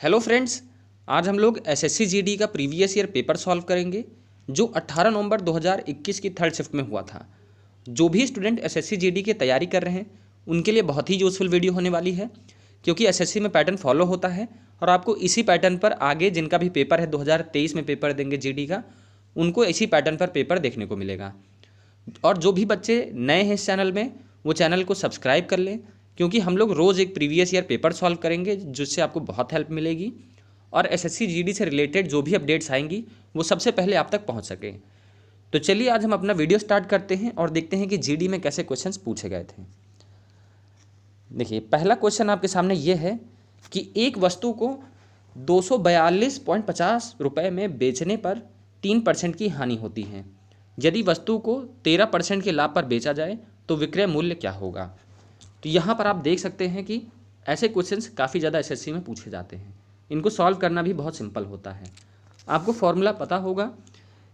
Hello friends, आज हम लोग एसएससी जीडी का प्रीवियस ईयर पेपर सॉल्व करेंगे जो 18 नवंबर 2021 की थर्ड शिफ्ट में हुआ था। जो भी स्टूडेंट एसएससी जीडी की तैयारी कर रहे हैं उनके लिए बहुत ही यूज़फुल वीडियो होने वाली है, क्योंकि एसएससी में पैटर्न फॉलो होता है और आपको इसी पैटर्न पर आगे जिनका भी पेपर है 2023 में पेपर देंगे जीडी का, उनको इसी पैटर्न पर पेपर देखने को मिलेगा। और जो भी बच्चे नए हैं इस चैनल में वो चैनल को सब्सक्राइब कर लें, क्योंकि हम लोग रोज़ एक प्रीवियस ईयर पेपर सॉल्व करेंगे जिससे आपको बहुत हेल्प मिलेगी और एसएससी जीडी से रिलेटेड जो भी अपडेट्स आएंगी वो सबसे पहले आप तक पहुंच सके। तो चलिए आज हम अपना वीडियो स्टार्ट करते हैं और देखते हैं कि जीडी में कैसे क्वेश्चंस पूछे गए थे। देखिए, पहला क्वेश्चन आपके सामने ये है कि एक वस्तु को 242.50 रुपये में बेचने पर 3% की हानि होती है। यदि वस्तु को 13% के लाभ पर बेचा जाए तो विक्रय मूल्य क्या होगा। तो यहाँ पर आप देख सकते हैं कि ऐसे क्वेश्चंस काफ़ी ज़्यादा एसएससी में पूछे जाते हैं। इनको सॉल्व करना भी बहुत सिंपल होता है। आपको फॉर्मूला पता होगा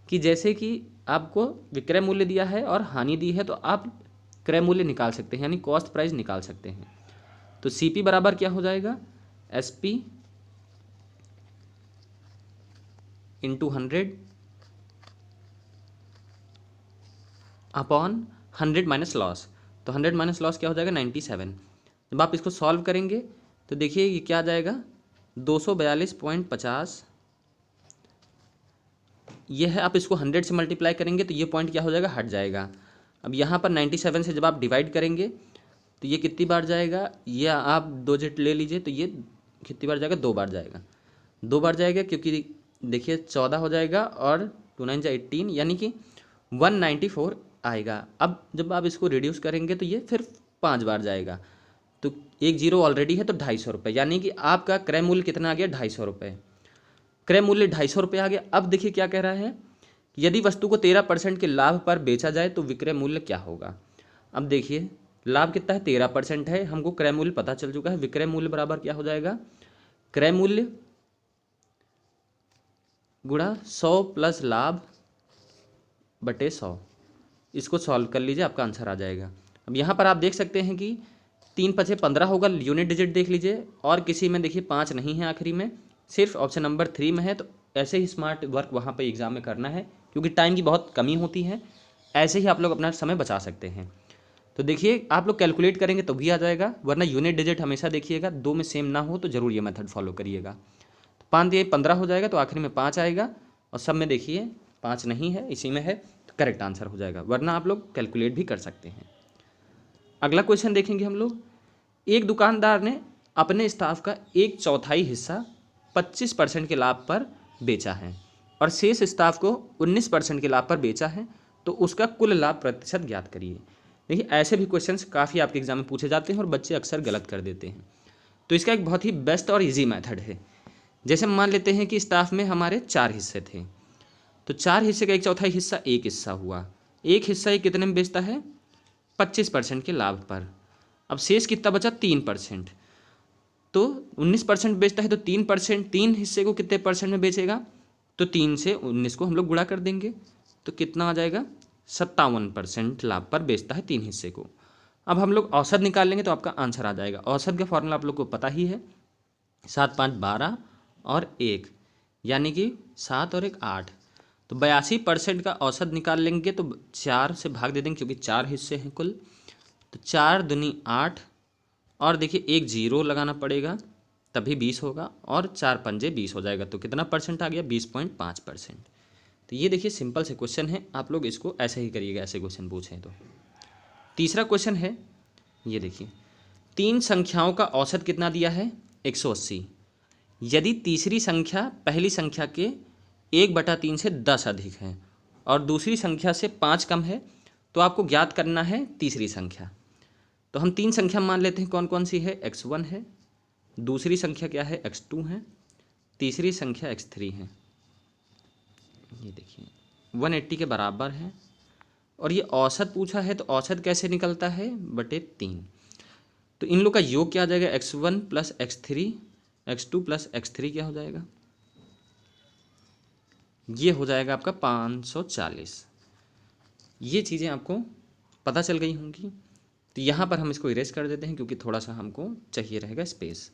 कि जैसे कि आपको विक्रय मूल्य दिया है और हानि दी है तो आप क्रय मूल्य निकाल सकते हैं, यानी कॉस्ट प्राइस निकाल सकते हैं। तो सीपी बराबर क्या हो जाएगा, SP into 100 upon 100 minus loss. तो 100 माइनस लॉस क्या हो जाएगा, 97। जब आप इसको सॉल्व करेंगे तो देखिए ये क्या आ जाएगा, 242.50। ये है, आप इसको 100 से मल्टीप्लाई करेंगे तो ये पॉइंट क्या हो जाएगा, हट जाएगा। अब यहाँ पर 97 से जब आप डिवाइड करेंगे तो ये कितनी बार जाएगा, ये आप 2 डिजिट ले लीजिए तो ये कितनी बार जाएगा, 2 बार जाएगा। 2 बार जाएगा क्योंकि देखिए 14 हो जाएगा और 2 9 18, यानी कि 194 आएगा। अब जब आप इसको रिड्यूस करेंगे तो ये फिर 5 बार जाएगा। तो एक जीरो ऑलरेडी है तो 250 रुपये, यानी कि आपका क्रय मूल्य कितना आ गया, 250 रुपये। क्रय मूल्य 250 रुपये आ गया। अब देखिए क्या कह रहा है, यदि वस्तु को 13% के लाभ पर बेचा जाए तो विक्रय मूल्य क्या होगा। अब देखिए लाभ कितना है, 13% है, हमको क्रय मूल्य पता चल चुका है। विक्रय मूल्य बराबर क्या हो जाएगा, क्रय मूल्य गुणा 100 प्लस लाभ बटे 100। इसको सॉल्व कर लीजिए, आपका आंसर आ जाएगा। अब यहाँ पर आप देख सकते हैं कि 3 पचे 15 होगा, यूनिट डिजिट देख लीजिए, और किसी में देखिए 5 नहीं है आखिरी में, सिर्फ ऑप्शन नंबर 3 में है। तो ऐसे ही स्मार्ट वर्क वहाँ पे एग्जाम में करना है, क्योंकि टाइम की बहुत कमी होती है। ऐसे ही आप लोग अपना समय बचा सकते हैं। तो देखिए आप लोग कैलकुलेट करेंगे तो भी आ जाएगा, वरना यूनिट डिजिट हमेशा देखिएगा, 2 में सेम ना हो तो ज़रूर ये मेथड फॉलो करिएगा। तो 5 दिए 15 हो जाएगा, तो आखिरी में 5 आएगा, और सब में देखिए 5 नहीं है, इसी में है, तो करेक्ट आंसर हो जाएगा। वरना आप लोग कैलकुलेट भी कर सकते हैं। अगला क्वेश्चन देखेंगे हम लोग। एक दुकानदार ने अपने स्टाफ का 1/4 हिस्सा 25% के लाभ पर बेचा है और शेष स्टाफ को 19% के लाभ पर बेचा है, तो उसका कुल लाभ प्रतिशत ज्ञात करिए। देखिए ऐसे भी क्वेश्चंस काफ़ी आपके एग्जाम में पूछे जाते हैं और बच्चे अक्सर गलत कर देते हैं। तो इसका एक बहुत ही बेस्ट और ईजी मेथड है। जैसे मान लेते हैं कि स्टाफ में हमारे 4 हिस्से थे, तो 4 हिस्से का 1/4 हिस्सा एक हिस्सा हुआ। एक हिस्सा ये कितने में बेचता है, 25% के लाभ पर। अब शेष कितना बचा, 3%। तो 19% बेचता है तो 3%, 3 हिस्से को कितने परसेंट में बेचेगा, तो 3 से 19 को हम लोग गुणा कर देंगे, तो कितना आ जाएगा, 57% लाभ पर बेचता है 3 हिस्से को। अब हम लोग औसत निकाल लेंगे तो आपका आंसर आ जाएगा। औसत का फॉर्मूला आप लोग को पता ही है, 7 5 12 और 1, यानी कि 7 और 1 8। तो 82% का औसत निकाल लेंगे तो 4 से भाग दे देंगे, क्योंकि 4 हिस्से हैं कुल। तो 4 दूनी 8, और देखिए एक जीरो लगाना पड़ेगा तभी 20 होगा, और 4 पंजे 20 हो जाएगा। तो कितना परसेंट आ गया, 20.5%। तो ये देखिए सिंपल से क्वेश्चन है, आप लोग इसको ऐसे ही करिएगा, ऐसे क्वेश्चन पूछें तो। तीसरा क्वेश्चन है, ये देखिए 3 संख्याओं का औसत कितना दिया है, 180। यदि तीसरी संख्या पहली संख्या के 1/3 से 10 अधिक है और दूसरी संख्या से 5 कम है, तो आपको ज्ञात करना है तीसरी संख्या। तो हम 3 संख्या मान लेते हैं, कौन कौन सी है, x1 है, दूसरी संख्या क्या है, x2 है, तीसरी संख्या x3 है। ये देखिए 180 के बराबर है, और ये औसत पूछा है, तो औसत कैसे निकलता है, बटे 3। तो इन लोग का योग क्या आ जाएगा, x1 plus x3, x2 plus x3 क्या हो जाएगा, ये हो जाएगा आपका 540। ये चीज़ें आपको पता चल गई होंगी। तो यहाँ पर हम इसको इरेज कर देते हैं, क्योंकि थोड़ा सा हमको चाहिए रहेगा स्पेस।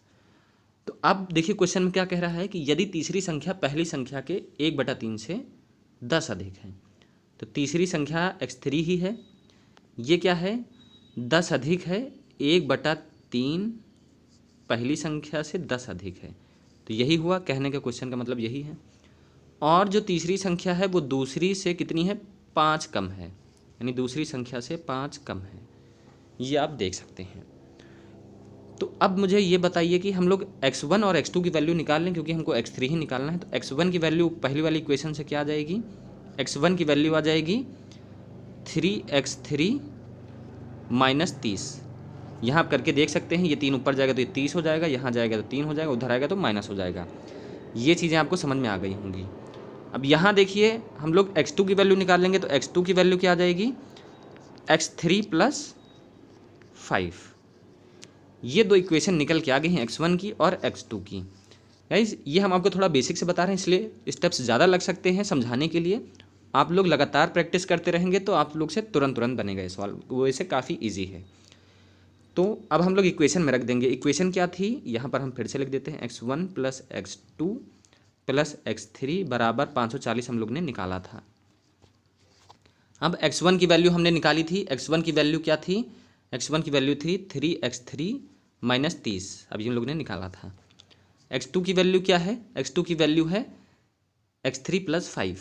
तो अब देखिए क्वेश्चन में क्या कह रहा है कि यदि तीसरी संख्या पहली संख्या के 1/3 से 10 अधिक है, तो तीसरी संख्या x3 ही है, ये क्या है 10 अधिक है 1/3 पहली संख्या से 10 अधिक है, तो यही हुआ, कहने का क्वेश्चन का मतलब यही है। और जो तीसरी संख्या है वो दूसरी से कितनी है 5 कम है, यानी दूसरी संख्या से 5 कम है, ये आप देख सकते हैं। तो अब मुझे ये बताइए कि हम लोग x1 और x2 की वैल्यू निकाल लें, क्योंकि हमको x3 ही निकालना है। तो x1 की वैल्यू पहली वाली इक्वेशन से क्या आ जाएगी, x1 की वैल्यू आ जाएगी 3x3 माइनस 30। यहाँ आप करके देख सकते हैं, ये 3 ऊपर जाएगा तो ये 30 हो जाएगा, यहाँ जाएगा तो 3 हो जाएगा, उधर आएगा तो माइनस हो जाएगा। ये चीज़ें आपको समझ में आ गई होंगी। अब यहाँ देखिए हम लोग x2 की वैल्यू निकाल लेंगे, तो x2 की वैल्यू क्या आ जाएगी x3 + 5। ये दो इक्वेशन निकल के आ गई हैं x1 की और x2 की। गाइस ये हम आपको थोड़ा बेसिक से बता रहे हैं, इसलिए स्टेप्स ज़्यादा लग सकते हैं समझाने के लिए। आप लोग लगातार प्रैक्टिस करते रहेंगे तो आप लोग से तुरंत बनेगा ये सवाल, वो ऐसे काफ़ी ईजी है। तो अब हम लोग इक्वेशन में रख देंगे। इक्वेशन क्या थी, यहाँ पर हम फिर से लिख देते हैं x1 + x2 + x3 बराबर 540 हम लोग ने निकाला था। अब x1 की वैल्यू हमने निकाली थी, x1 की वैल्यू क्या थी, x1 की वैल्यू थी 3x3 माइनस 30, अभी हम लोग ने निकाला था। x2 की वैल्यू क्या है, x2 की वैल्यू है x3 + 5,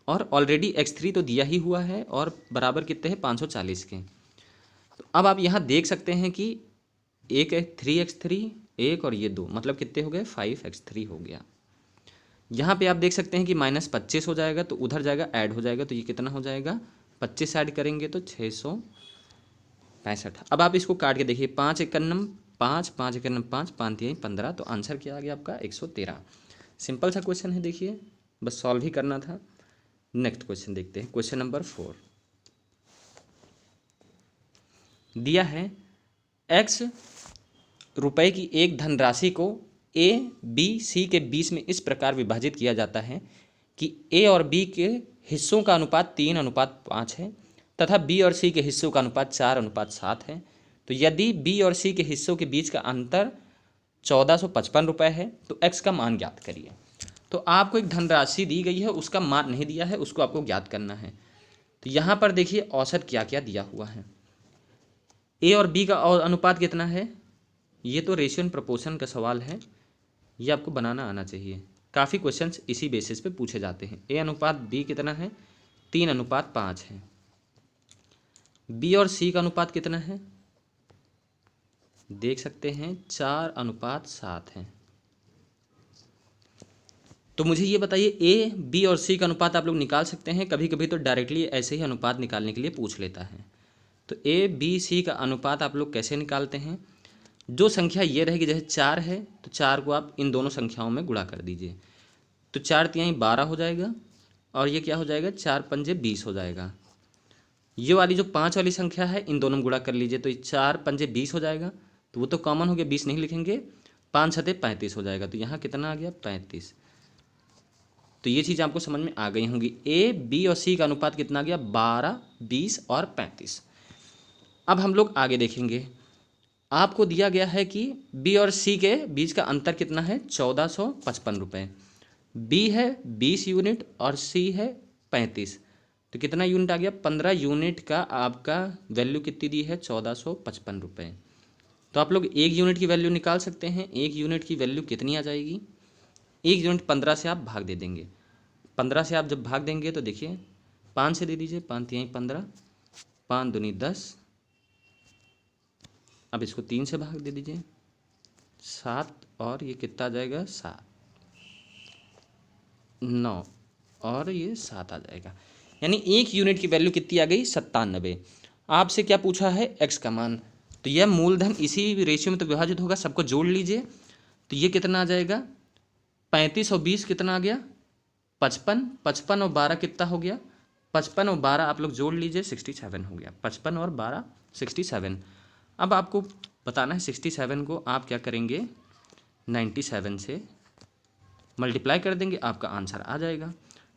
और ऑलरेडी x3 तो दिया ही हुआ है और बराबर कितने हैं 540 के। तो अब आप यहाँ देख सकते हैं कि एक है 3x3 एक और ये 2, मतलब कितने हो गए 5x3 हो गया। यहाँ पे आप देख सकते हैं कि -25 हो जाएगा, तो उधर जाएगा ऐड हो जाएगा, तो ये कितना हो जाएगा 25 ऐड करेंगे तो 665। अब आप इसको काट के देखिए, 5 × 1 = 5, 5 × 1 = 5, 5 × 3 = 15, तो आंसर क्या आ गया आपका 113। सिंपल सा क्वेश्चन है, देखिए बस सॉल्व ही करना था। नेक्स्ट क्वेश्चन देखते हैं, क्वेश्चन नंबर 4 दिया है x रुपए की एक धनराशि को a, b, c के बीच में इस प्रकार विभाजित किया जाता है कि a और b के हिस्सों का अनुपात 3:5 है तथा b और c के हिस्सों का अनुपात 4:7 है। तो यदि b और c के हिस्सों के बीच का अंतर 1455 रुपये है तो x का मान ज्ञात करिए। तो आपको एक धनराशि दी गई है, उसका मान नहीं दिया है, उसको आपको ज्ञात करना है। तो यहाँ पर देखिए औसत क्या क्या दिया हुआ है। ए और बी का अनुपात कितना है, ये तो रेशियो एंड प्रोपोर्शन का सवाल है, ये आपको बनाना आना चाहिए। काफ़ी क्वेश्चंस इसी बेसिस पे पूछे जाते हैं। ए अनुपात बी कितना है 3:5 है। बी और सी का अनुपात कितना है देख सकते हैं 4:7 है। तो मुझे ये बताइए ए, बी और सी का अनुपात आप लोग निकाल सकते हैं, कभी कभी तो डायरेक्टली ऐसे ही अनुपात निकालने के लिए पूछ लेता है। तो ए, बी, सी का अनुपात आप लोग कैसे निकालते हैं, जो संख्या ये रहेगी, जैसे 4 है तो 4 को आप इन दोनों संख्याओं में गुणा कर दीजिए, तो 4 तिहाई 12 हो जाएगा, और ये क्या हो जाएगा 4 पंजे 20 हो जाएगा। ये वाली जो 5 वाली संख्या है इन दोनों में गुणा कर लीजिए, तो ये 4 पंजे 20 हो जाएगा, तो वो तो कॉमन हो गया 20 नहीं लिखेंगे, 5 छते 35 हो जाएगा, तो यहाँ कितना आ गया 35। तो ये चीज़ आपको समझ में आ गई होंगी। ए, बी और सी का अनुपात कितना गया 12, 20 और 35। अब हम लोग आगे देखेंगे, आपको दिया गया है कि बी और सी के बीच का अंतर कितना है 1455 रुपये। बी है 20 यूनिट और सी है 35, तो कितना यूनिट आ गया 15 यूनिट का आपका वैल्यू कितनी दी है 1455 रुपये। तो आप लोग 1 यूनिट की वैल्यू निकाल सकते हैं। 1 यूनिट की वैल्यू कितनी आ जाएगी, 1 यूनिट 15 से आप भाग दे देंगे। 15 से आप जब भाग देंगे तो देखिए 5 से दे दीजिए, 5 तिहाई 15, 5 दूनी 10, अब इसको 3 से भाग दे दीजिए 7, और ये कितना आ जाएगा 7, 9 और ये 7 आ जाएगा। यानी 1 यूनिट की वैल्यू कितनी आ गई 97। आपसे क्या पूछा है x का मान, तो यह मूलधन इसी रेशियो में तो विभाजित होगा, सबको जोड़ लीजिए, तो ये कितना आ जाएगा 35 और 20 कितना आ गया 55, 55 और 12 कितना हो गया 55 और 12 आप लोग जोड़ लीजिए 67 हो गया, 55 और 12 67। अब आपको बताना है 67 को आप क्या करेंगे 97 से मल्टीप्लाई कर देंगे, आपका आंसर आ जाएगा।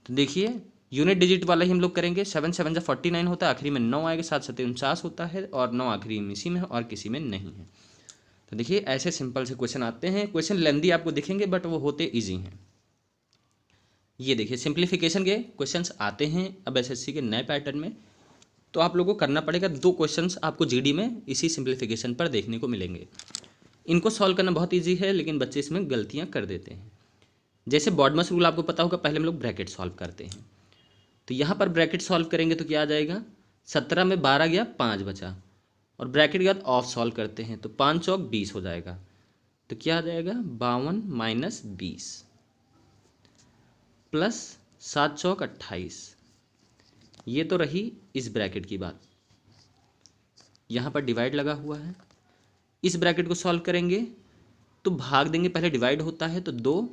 तो देखिए यूनिट डिजिट वाला ही हम लोग करेंगे, 7 7 जा 49 होता है, आखिरी में 9 आएगा, 7 7 49 होता है, और 9 आखिरी में इसी में है और किसी में नहीं है। तो देखिए ऐसे सिंपल से क्वेश्चन आते हैं। क्वेश्चन लेंदी आपको दिखेंगे बट वो होते इजी हैं। ये देखिए सिंप्लीफिकेशन के क्वेश्चंस आते हैं अब एसएससी के नए पैटर्न में। तो आप लोगों को करना पड़ेगा, 2 क्वेश्चंस आपको जीडी में इसी सिंप्लीफिकेशन पर देखने को मिलेंगे। इनको सॉल्व करना बहुत ईजी है, लेकिन बच्चे इसमें गलतियाँ कर देते हैं। जैसे बॉडमस रूल आपको पता होगा, पहले हम लोग ब्रैकेट सॉल्व करते हैं। तो यहाँ पर ब्रैकेट सॉल्व करेंगे तो क्या आ जाएगा, 17 में 12 गया, 5 बचा, और ब्रैकेट के बाद ऑफ सॉल्व करते हैं तो 5 चौक 20 हो जाएगा। तो क्या आ जाएगा, 52 माइनस 20 प्लस 7 चौक 28। ये तो रही इस ब्रैकेट की बात। यहाँ पर डिवाइड लगा हुआ है, इस ब्रैकेट को सॉल्व करेंगे तो भाग देंगे, पहले डिवाइड होता है तो 2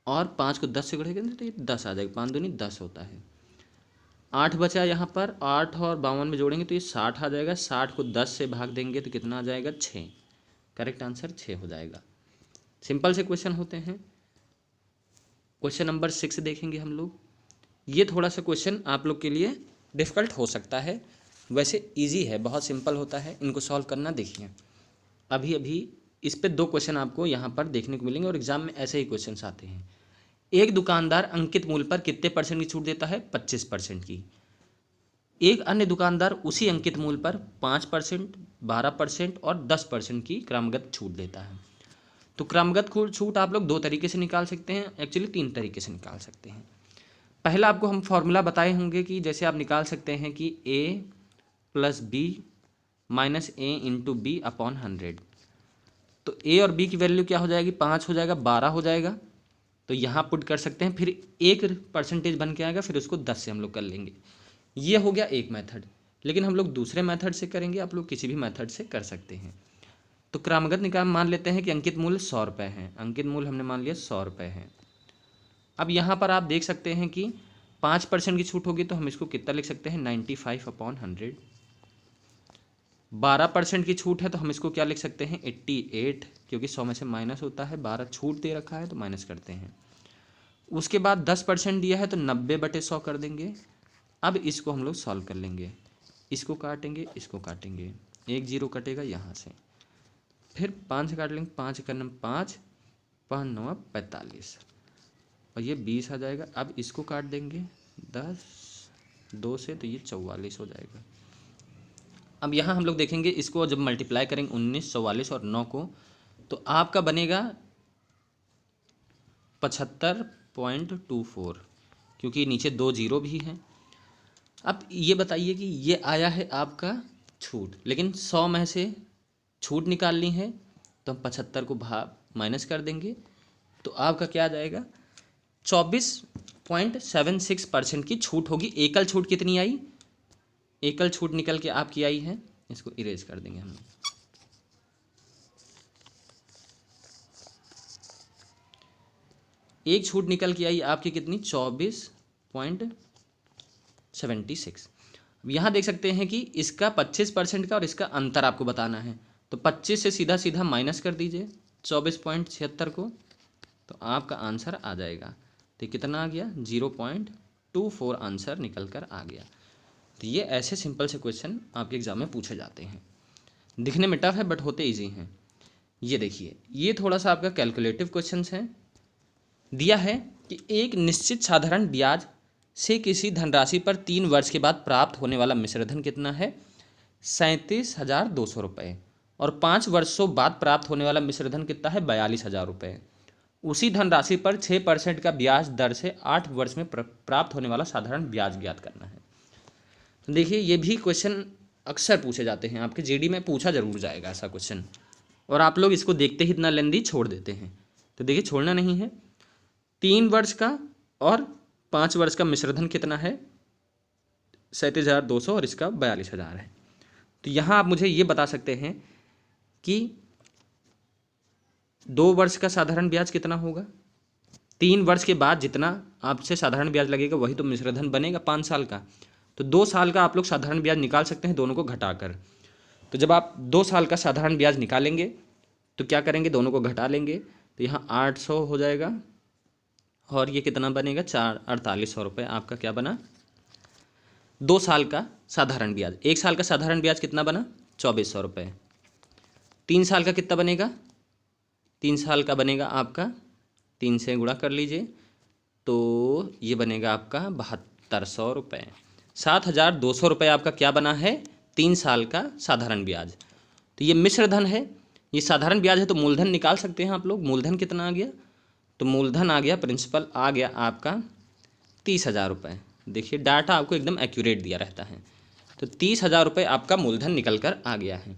और 5 को 10 से गुणा करेंगे तो ये 10 आ जाएगा, 5 दूनी 10 होता है। 8 बचा यहाँ पर, 8 और 52 में जोड़ेंगे तो ये 60 आ जाएगा। 60 को 10 से भाग देंगे तो कितना आ जाएगा, 6। करेक्ट आंसर 6 हो जाएगा। सिंपल से क्वेश्चन होते हैं। क्वेश्चन नंबर 6 देखेंगे हम लोग। ये थोड़ा सा क्वेश्चन आप लोग के लिए डिफ़िकल्ट हो सकता है, वैसे इजी है, बहुत सिंपल होता है। इनको सॉल्व करना देखिए। अभी अभी इस पे 2 क्वेश्चन आपको यहाँ पर देखने को मिलेंगे और एग्जाम में ऐसे ही क्वेश्चन आते हैं। एक दुकानदार अंकित मूल्य पर कितने % की छूट देता है, 25% की। एक अन्य दुकानदार उसी अंकित मूल्य पर 5%, 12% और 10% की क्रमगत छूट देता है। तो क्रमगत छूट आप लोग 2 तरीके से निकाल सकते हैं, एक्चुअली 3 तरीके से निकाल सकते हैं। पहला आपको हम फॉर्मूला बताए होंगे कि जैसे आप निकाल सकते हैं कि a plus b minus a into b upon 100। तो a और b की वैल्यू क्या हो जाएगी, 5 हो जाएगा, 12 हो जाएगा। तो यहाँ पुट कर सकते हैं, फिर 1% बन के आएगा, फिर उसको 10 से हम लोग कर लेंगे। ये हो गया एक मेथड, लेकिन हम लोग दूसरे मेथड से करेंगे, आप लोग किसी भी मेथड से कर सकते हैं। तो क्रमगत निकाल मान लेते हैं कि अंकित मूल्य 100 रुपये है, अंकित मूल्य हमने मान लिया 100 रुपये है। अब यहाँ पर आप देख सकते हैं कि 5% की छूट होगी तो हम इसको कितना लिख सकते हैं, 95/100। 12% की छूट है तो हम इसको क्या लिख सकते हैं, 88, क्योंकि 100 में से माइनस होता है, 12 छूट दे रखा है तो माइनस करते हैं। उसके बाद 10% दिया है तो 90/100 कर देंगे। अब इसको हम लोग सॉल्व कर लेंगे, इसको काटेंगे, इसको काटेंगे, 1 0 कटेगा यहाँ से, फिर 5 से काट लेंगे, 5 का 5, 5 9 45 और ये 20 आ जाएगा। अब इसको काट देंगे 10 2 से तो ये 44 हो जाएगा। अब यहाँ हम लोग देखेंगे इसको जब मल्टीप्लाई करेंगे 19, 44 और 9 को, तो आपका बनेगा 75.24, क्योंकि नीचे 2 0 भी हैं। अब ये बताइए कि ये आया है आपका छूट, लेकिन 100 में से छूट निकालनी है तो हम 75 को माइनस कर देंगे, तो आपका क्या आ जाएगा, 24.76% की छूट होगी। एकल छूट कितनी आई, एकल छूट निकल के आपकी आई है, इसको इरेज कर देंगे हम। एक छूट निकल के आई आपकी कितनी, 24.76। अब यहाँ देख सकते हैं कि इसका 25% का और इसका अंतर आपको बताना है, तो 25 से सीधा सीधा माइनस कर दीजिए 24.76 को, तो आपका आंसर आ जाएगा। तो कितना आ गया, 0.24 आंसर निकल कर आ गया। तो ये ऐसे सिंपल से क्वेश्चन आपके एग्जाम में पूछे जाते हैं। दिखने में टफ है बट होते इजी हैं। ये देखिए, ये थोड़ा सा आपका कैलकुलेटिव क्वेश्चंस हैं। दिया है कि एक निश्चित साधारण ब्याज से किसी धनराशि पर 3 वर्ष के बाद प्राप्त होने वाला मिश्रधन कितना है, 37,200 रुपये, और 5 वर्षों बाद प्राप्त होने वाला मिश्रधन कितना है, 42,000 रुपये। उसी धनराशि पर 6% का ब्याज दर से 8 वर्ष में प्राप्त होने वाला साधारण ब्याज ज्ञात करना है। तो देखिए ये भी क्वेश्चन अक्सर पूछे जाते हैं, आपके जीडी में पूछा जरूर जाएगा ऐसा क्वेश्चन, और आप लोग इसको देखते ही इतना लेंदी छोड़ देते हैं। तो देखिए छोड़ना नहीं है। 3 वर्ष का और 5 वर्ष का मिश्रधन कितना है, 37,200 और इसका 42,000 है। तो यहाँ आप मुझे ये बता सकते हैं कि 2 वर्ष का साधारण ब्याज कितना होगा, 3 वर्ष के बाद जितना आपसे साधारण ब्याज लगेगा वही तो मिश्रधन बनेगा 5 साल का। तो 2 साल का आप लोग साधारण ब्याज निकाल सकते हैं दोनों को घटाकर। तो जब आप 2 साल का साधारण ब्याज निकालेंगे तो क्या करेंगे, दोनों को घटा लेंगे, तो यहाँ 800 हो जाएगा और ये कितना बनेगा, 4800 रुपये आपका क्या बना, 2 साल का साधारण ब्याज। 1 साल का साधारण ब्याज कितना बना, 2400 रुपये। 3 साल का कितना बनेगा, 3 साल का बनेगा आपका 3 से गुणा कर लीजिए तो ये बनेगा आपका 7200 रुपये। 7200 रुपये आपका क्या बना है, 3 साल का साधारण ब्याज। तो ये मिश्र धन है, ये साधारण ब्याज है तो मूलधन निकाल सकते हैं आप लोग। मूलधन कितना आ गया, तो मूलधन आ गया, प्रिंसिपल आ गया आपका 30,000 रुपये। देखिए डाटा आपको एकदम एक्यूरेट दिया रहता है। तो 30,000 रुपये आपका मूलधन निकल कर आ गया है।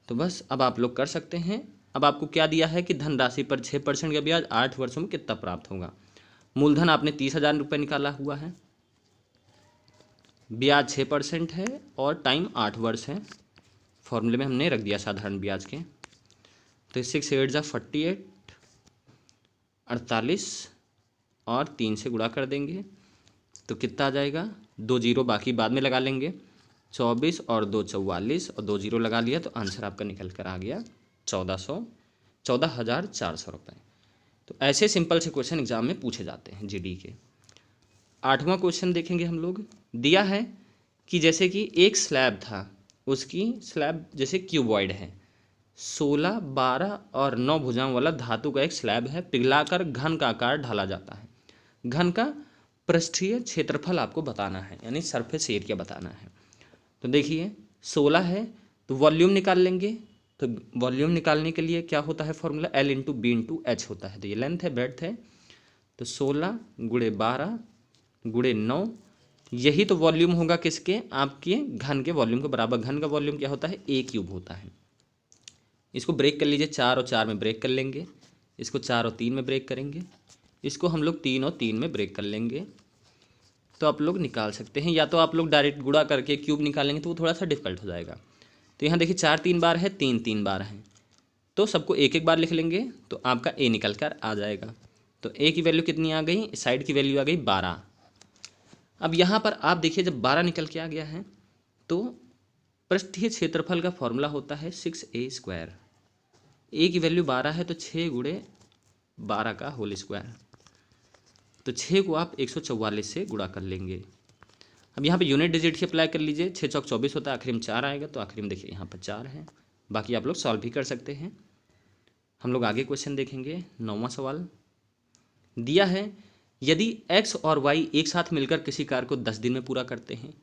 तो बस अब आप लोग कर सकते हैं। अब आपको क्या दिया है कि धनराशि पर 6% का ब्याज 8 वर्षों में कितना प्राप्त होगा। मूलधन आपने 30,000 रुपये निकाला हुआ है, ब्याज 6% है और टाइम 8 वर्ष है। फॉर्मूले में हमने रख दिया साधारण ब्याज के। तो 6 8 जा 48, 48 और 3 से गुणा कर देंगे तो कितना आ जाएगा, 2 जीरो बाकी बाद में लगा लेंगे, 24 और 2 44 और 2 जीरो लगा लिया तो आंसर आपका निकल कर आ गया 14,400 रुपये। तो ऐसे सिंपल से क्वेश्चन एग्जाम में पूछे जाते हैं जीडी के। 8वां क्वेश्चन देखेंगे हम लोग। दिया है कि जैसे कि एक स्लैब था, उसकी स्लैब जैसे क्यूबॉइड है, 16, 12 और 9 भुजाओं वाला धातु का एक स्लैब है, पिघलाकर घन का आकार ढाला जाता है। घन का पृष्ठीय क्षेत्रफल आपको बताना है, यानी सरफेस एरिया बताना है। तो देखिए 16 है तो वॉल्यूम निकाल लेंगे। तो वॉल्यूम निकालने के लिए क्या होता है formula, L into b into h होता है। तो ये लेंथ है, ब्रेड्थ है, तो 16 गुणे 12 गुणे 9, यही तो वॉल्यूम होगा किसके, आपके घन के वॉल्यूम के बराबर। घन का वॉल्यूम क्या होता है, A क्यूब होता है। इसको ब्रेक कर लीजिए, 4 और 4 में ब्रेक कर लेंगे, इसको 4 और 3 में ब्रेक करेंगे, इसको हम लोग 3 और 3 में ब्रेक कर लेंगे। तो आप लोग निकाल सकते हैं, या तो आप लोग डायरेक्ट गुणा करके क्यूब निकालेंगे तो वो थोड़ा सा डिफिकल्ट हो जाएगा। तो यहाँ देखिए 4 3 बार है, 3 3 बार है, तो सबको एक एक बार लिख लेंगे तो आपका ए निकल कर आ जाएगा। तो ए की वैल्यू कितनी आ गई, साइड की वैल्यू आ गई 12। अब यहाँ पर आप देखिए जब 12 निकल के आ गया है तो पृष्ठीय क्षेत्रफल का फॉर्मूला होता है 6a²। ए की वैल्यू 12 है तो 6 गुणे 12 का होल स्क्वायर, तो 6 को आप 144 से गुणा कर लेंगे। अब यहाँ पे यूनिट डिजिट ही अप्लाई कर लीजिए, 6 चौक 24 होता है, आखिरी में 4 आएगा, तो आखिरी में देखिए यहाँ पर 4 है। बाकी आप लोग सॉल्व भी कर सकते हैं। हम लोग आगे क्वेश्चन देखेंगे। 9वां सवाल दिया है, यदि x और y एक साथ मिलकर किसी कार्य को 10 दिन में पूरा करते हैं,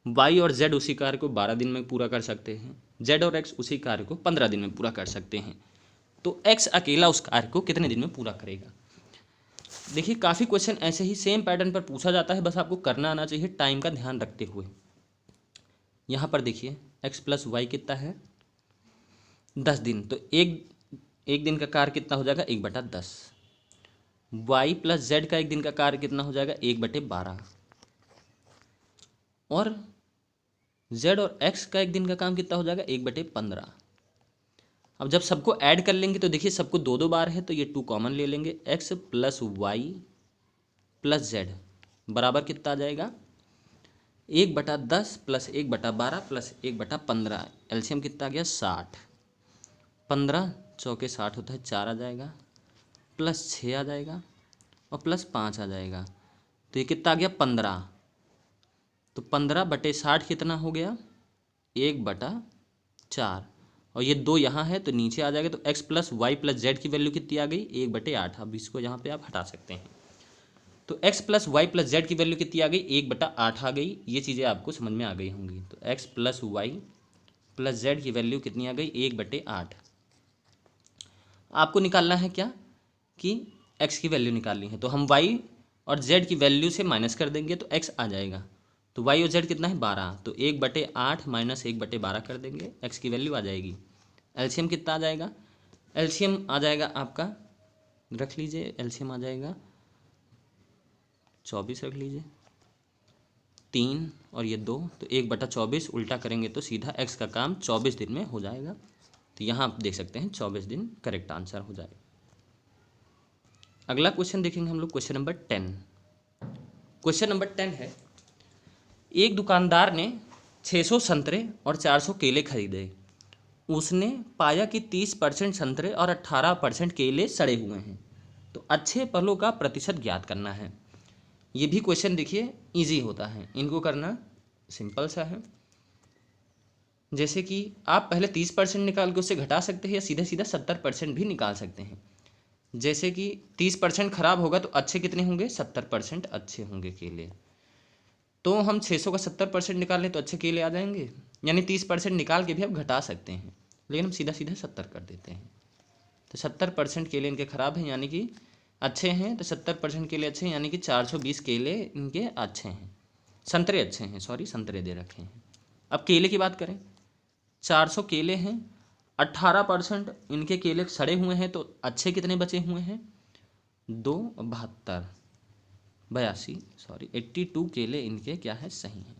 y और z उसी कार्य को 12 दिन में पूरा कर सकते हैं, z और x उसी कार्य को 15 दिन में पूरा कर सकते हैं, तो x अकेला उस कार्य को कितने दिन में पूरा करेगा। देखिए काफ़ी क्वेश्चन ऐसे ही सेम पैटर्न पर पूछा जाता है, बस आपको करना आना चाहिए टाइम का ध्यान रखते हुए। यहाँ पर देखिए x प्लस वाई कितना है, 10 दिन, तो एक दिन का कार्य कितना हो जाएगा, 1/10। y प्लस जेड का एक दिन का कार्य कितना हो जाएगा, 1/12। और z और x का एक दिन का काम कितना हो जाएगा, 1/15। अब जब सबको ऐड कर लेंगे तो देखिए सबको 2 2 बार है, तो ये 2 कॉमन ले लेंगे, x plus y plus z बराबर कितना आ जाएगा, 1/10 प्लस 1/12 प्लस 1/15। एलसीएम कितना आ गया, 60। 15 चौके 60 होता है, 4 आ जाएगा, प्लस 6 आ जाएगा और प्लस 5 आ जाएगा, तो ये कितना आ गया, 15। तो 15/60 कितना हो गया, 1/4। और ये 2 यहाँ है तो नीचे आ जाएगा, तो x plus y plus z की वैल्यू कितनी आ गई, 1/8। अब इसको यहाँ पे आप हटा सकते हैं, तो x plus y plus z की वैल्यू कितनी आ गई, 1/8 आ गई। ये चीज़ें आपको समझ में आ गई होंगी। तो x plus y plus z की वैल्यू कितनी आ गई, 1/8। आपको निकालना है क्या कि x की वैल्यू निकालनी है, तो हम y और z की वैल्यू से माइनस कर देंगे तो x आ जाएगा। तो y और z कितना है, 12, तो 1/8 माइनस 1/12 कर देंगे, x की वैल्यू आ जाएगी। एलसीएम कितना आ जाएगा, एलसीएम आ जाएगा आपका, रख लीजिए, एलसीएम आ जाएगा 24 रख लीजिए, 3 और ये 2, तो 1/24 उल्टा करेंगे तो सीधा x का काम 24 दिन में हो जाएगा। तो यहाँ आप देख सकते हैं 24 दिन करेक्ट आंसर हो जाएगा। अगला क्वेश्चन देखेंगे हम लोग, क्वेश्चन नंबर 10। क्वेश्चन नंबर 10 है, एक दुकानदार ने 600 संतरे और 400 केले खरीदे। उसने पाया कि 30% संतरे और 18% केले सड़े हुए हैं, तो अच्छे फलों का प्रतिशत ज्ञात करना है। ये भी क्वेश्चन देखिए इजी होता है, इनको करना सिंपल सा है। जैसे कि आप पहले 30% निकाल के उससे घटा सकते हैं या सीधा सीधा 70% भी निकाल सकते हैं। जैसे कि 30% खराब होगा तो अच्छे कितने होंगे, 70% अच्छे होंगे केले। तो हम 600 का 70% निकाल लें तो अच्छे केले आ जाएंगे, यानी 30% निकाल के भी आप घटा सकते हैं, लेकिन हम सीधा सीधा 70 कर देते हैं। तो 70% केले इनके खराब हैं यानी कि अच्छे हैं, तो 70% केले अच्छे हैं यानी कि 420 केले इनके अच्छे हैं, संतरे अच्छे हैं, सॉरी संतरे दे रखे हैं। अब केले की बात करें, 400 केले हैं, 18% इनके केले सड़े हुए हैं, तो अच्छे कितने बचे हुए हैं, 82 केले इनके क्या है, सही हैं।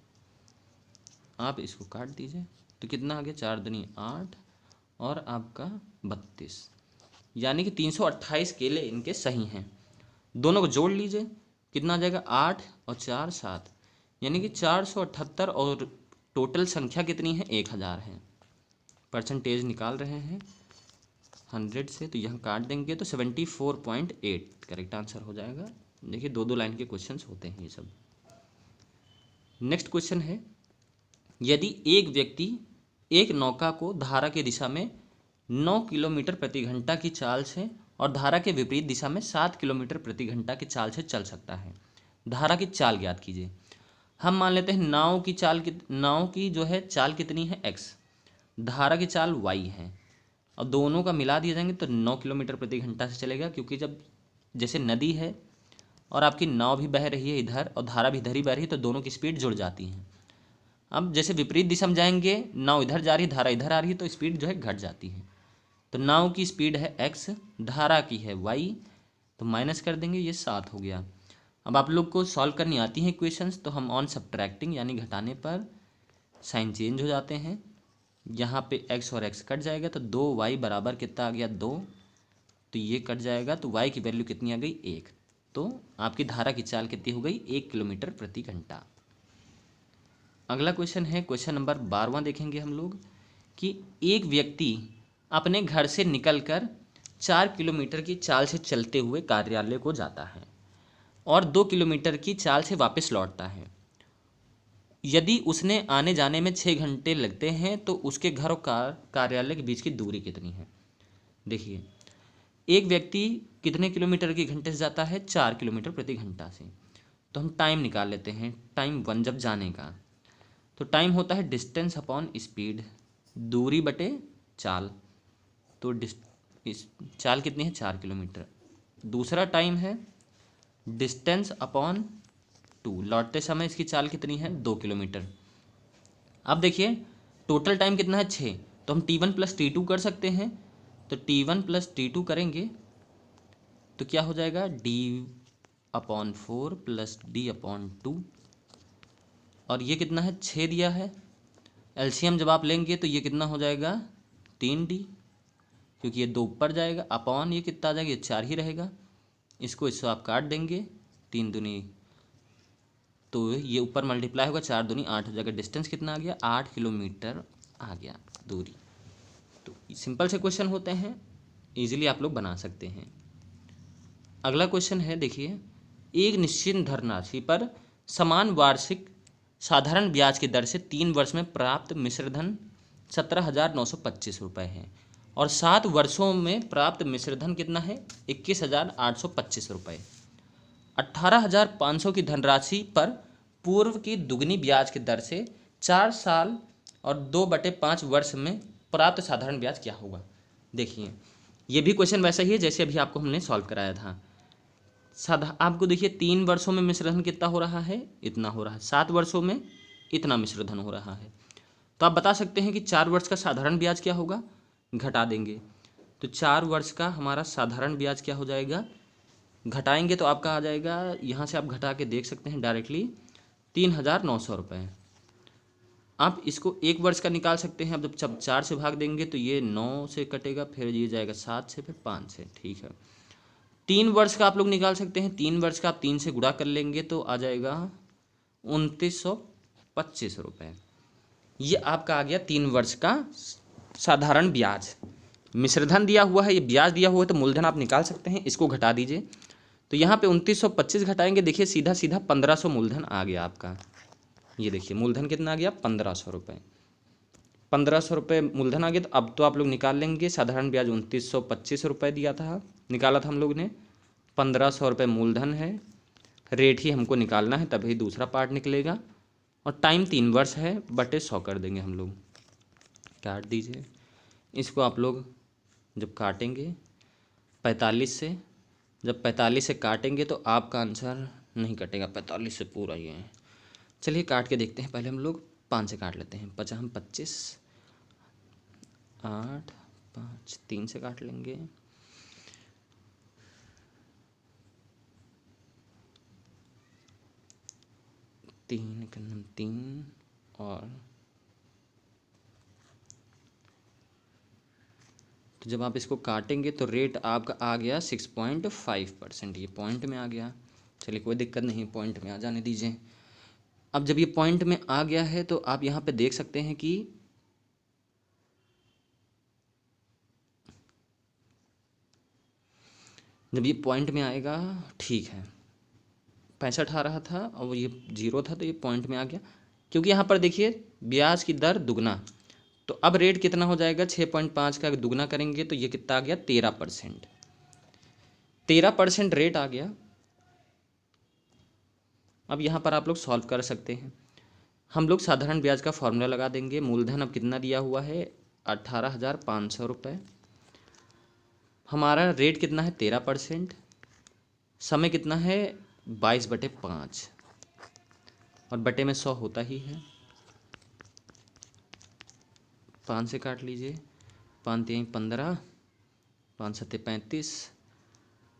आप इसको काट दीजिए तो कितना आ गया, 4 दूनी 8 और आपका 32, यानी कि 328 केले इनके सही हैं। दोनों को जोड़ लीजिए, कितना आ जाएगा, 8 और 4 7, यानी कि 478 और टोटल संख्या कितनी है, 1000 है। परसेंटेज निकाल रहे हैं 100 से, तो यहाँ काट देंगे तो 74.8 करेक्ट आंसर हो जाएगा। देखिए 2-2 लाइन के क्वेश्चंस होते हैं ये सब। नेक्स्ट क्वेश्चन है, यदि एक व्यक्ति एक नौका को धारा की दिशा में 9 किलोमीटर प्रति घंटा की चाल से और धारा के विपरीत दिशा में 7 किलोमीटर प्रति घंटा की चाल से चल सकता है, धारा की चाल ज्ञात कीजिए। हम मान लेते हैं नाव की जो है चाल कितनी है, x, धारा की चाल y है, और दोनों का मिला दिया जाएंगे तो 9 किलोमीटर प्रति घंटा से चलेगा, क्योंकि जब जैसे नदी है और आपकी नाव भी बह रही है इधर और धारा भी इधर ही बह रही है, तो दोनों की स्पीड जुड़ जाती है। अब जैसे विपरीत दिशा में जाएंगे, नाव इधर जा रही है, धारा इधर आ रही है, तो स्पीड जो है घट जाती है। तो नाव की स्पीड है x, धारा की है y, तो माइनस कर देंगे, ये 7 हो गया। अब आप लोग को सॉल्व करनी आती हैं इक्वेशंस, तो हम ऑन सब्ट्रैक्टिंग यानी घटाने पर साइन चेंज हो जाते हैं। यहाँ पे x और x कट जाएगा तो 2y बराबर कितना आ गया, 2, तो ये कट जाएगा तो y की वैल्यू कितनी आ गई, 1। तो आपकी धारा की चाल कितनी हो गई, 1 किलोमीटर प्रति घंटा। अगला क्वेश्चन है क्वेश्चन नंबर 12वां, देखेंगे हम लोग कि एक व्यक्ति अपने घर से निकलकर 4 किलोमीटर की चाल से चलते हुए कार्यालय को जाता है और 2 किलोमीटर की चाल से वापस लौटता है। यदि उसने आने जाने में 6 घंटे लगते हैं तो उसके घर और कार्यालय के बीच की दूरी कितनी है। देखिए एक व्यक्ति कितने किलोमीटर की घंटे से जाता है, 4 किलोमीटर प्रति घंटा से, तो हम टाइम निकाल लेते हैं, टाइम 1 जब जाने का, तो टाइम होता है डिस्टेंस अपॉन स्पीड, दूरी बटे चाल, तो चाल कितनी है, 4 किलोमीटर। दूसरा टाइम है डिस्टेंस अपॉन 2, लौटते समय इसकी चाल कितनी है, 2 किलोमीटर। अब देखिए टोटल टाइम कितना है, 6, तो हम T1 + T2 कर सकते हैं, तो T1 + T2 करेंगे तो क्या हो जाएगा, D/4 + D/2, और ये कितना है, 6 दिया है। एलसीएम जब आप लेंगे तो ये कितना हो जाएगा, 3D, क्योंकि ये 2 ऊपर जाएगा, अपॉन ये कितना आ जाएगा, ये 4 ही रहेगा। इसको आप काट देंगे, 3 दूनी, तो ये ऊपर मल्टीप्लाई होगा, 4 दूनी 8 हो जाएगा। डिस्टेंस कितना आ गया, 8 किलोमीटर आ गया दूरी। तो सिंपल से क्वेश्चन होते हैं, इजीली आप लोग बना सकते हैं। अगला क्वेश्चन है, देखिए एक निश्चित धनराशि पर समान वार्षिक साधारण ब्याज की दर से 3 वर्ष में प्राप्त मिश्रधन 17,925 रुपये है और 7 वर्षों में प्राप्त मिश्रधन कितना है, 21,825 रुपये। 18,500 की धनराशि पर पूर्व की दुगनी ब्याज की दर से 4 साल और 2/5 वर्ष में प्राप्त साधारण ब्याज क्या होगा। देखिए ये भी क्वेश्चन वैसा ही है जैसे अभी आपको हमने सॉल्व कराया था। आपको देखिए 3 वर्षों में मिश्रधन कितना हो रहा है, इतना हो रहा है, 7 वर्षों में इतना मिश्रधन हो रहा है। तो आप बता सकते हैं कि 4 वर्ष का साधारण ब्याज क्या होगा, घटा देंगे, तो 4 वर्ष का हमारा साधारण ब्याज क्या हो जाएगा, घटाएंगे तो आपका आ जाएगा, यहाँ से आप घटा के देख सकते हैं डायरेक्टली, 3,900 रुपये। आप इसको 1 वर्ष का निकाल सकते हैं। अब जब 4 से भाग देंगे तो ये 9 से कटेगा, फिर ये जाएगा 7 से, फिर 5 से, ठीक है। 3 वर्ष का आप लोग निकाल सकते हैं, 3 वर्ष का आप 3 से गुणा कर लेंगे तो आ जाएगा 2,925 रुपये। ये आपका आ गया 3 वर्ष का साधारण ब्याज। मिश्रधन दिया हुआ है, ये ब्याज दिया हुआ है, तो मूलधन आप निकाल सकते हैं, इसको घटा दीजिए, तो यहाँ पे 2,925 घटाएंगे, देखिए सीधा सीधा 1,500 मूलधन आ गया आपका। ये देखिए मूलधन कितना आ गया, 1,500 रुपये। 1500 रुपये मूलधन आ गया। तो अब तो आप लोग निकाल लेंगे, साधारण ब्याज 2925 रुपये दिया था, निकाला था हम लोग ने। 1500 रुपये मूलधन है, रेट ही हमको निकालना है, तभी दूसरा पार्ट निकलेगा। और टाइम 3 वर्ष है, बटे 100 कर देंगे हम लोग। काट दीजिए इसको आप लोग। जब काटेंगे 45 से, जब 45 से काटेंगे तो आपका आंसर नहीं कटेगा, 45 से पूरा ये है। चलिए काट के देखते हैं। पहले हम लोग 5 से काट लेते हैं। 50 25, 8 5, 3 से काट लेंगे। 3 और तो जब आप इसको काटेंगे तो रेट आपका आ गया 6.5%। ये पॉइंट में आ गया। चलिए कोई दिक्कत नहीं, पॉइंट में आ जाने दीजिए। अब जब ये पॉइंट में आ गया है तो आप यहाँ पे देख सकते हैं कि जब ये पॉइंट में आएगा, ठीक है, 65 आ रहा था और ये 0 था, तो ये पॉइंट में आ गया। क्योंकि यहाँ पर देखिए ब्याज की दर दुगना, तो अब रेट कितना हो जाएगा, 6.5 का दुगना करेंगे तो ये कितना आ गया, 13%। 13% रेट आ गया। अब यहाँ पर आप लोग सॉल्व कर सकते हैं। हम लोग साधारण ब्याज का फॉर्मूला लगा देंगे। मूलधन अब कितना दिया हुआ है, 18,500 रुपये। हमारा रेट कितना है, 13%। समय कितना है, 22/5, और बटे में 100 होता ही है। 5 से काट लीजिए, 5 3 15, 5 7 35।